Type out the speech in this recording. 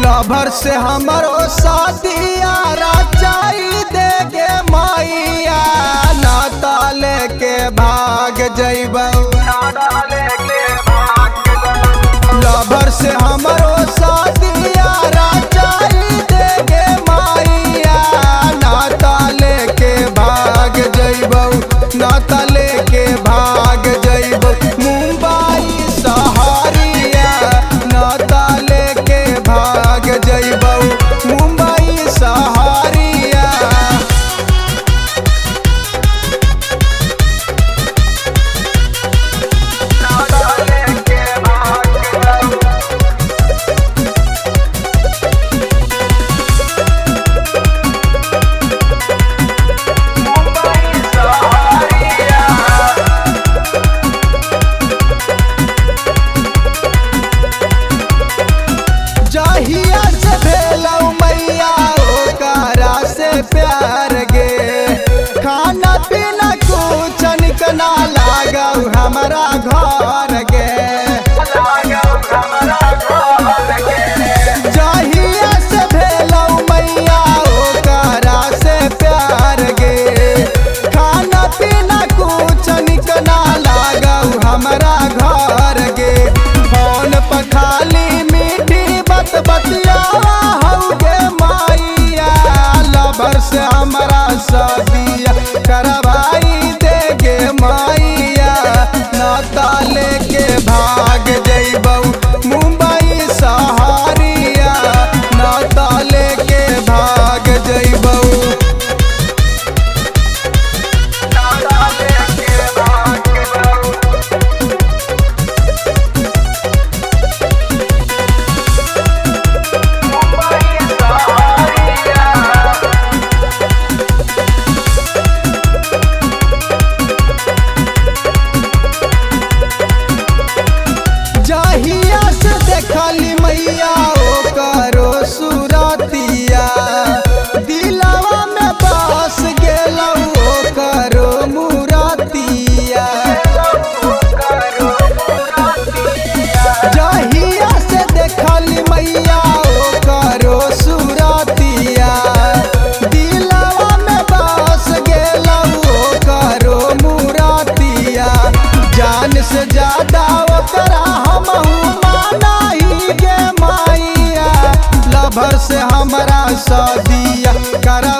Lover से हमारो शादिया रचाई देगे मैया नाता लेके भाग जइबौ। लभर से हमारो शादिया रचाई देगे मैया नाता लेके भाग जइबौ। नाता लेके भाग जइबौ मुंबई शहरिया नाता लेके भाग जइबौ मुंबई शहरिया। जहिया से भेलौ मैया ओकरा से प्यार गे खाना पीना कुछ निक ना लागौ हमारा घर गे। जहिया से भेलौ मैया ओकरा से प्यार गे खाना पीना कुछ निक ना लागौ हमारा घर गे। फोन पर खाली बतियावा हौगे मैया लभर से हमारा शादिया करवाई देगे मैया नाता लेके भाग जइबौ मुंबई शहरिया नाता लेके भाग जइबौ। जहिया से देखली मैया ओकरो सुरतिया दिलवा में बस गेलौ ओकरो मुरतिया। जहिया से देखली मैया ओकरो सुरतिया दिलवा में बस गेलौ ओकरो मुरतिया। जान से ज्यादा ओकरा लभर से हमारा शादिया करा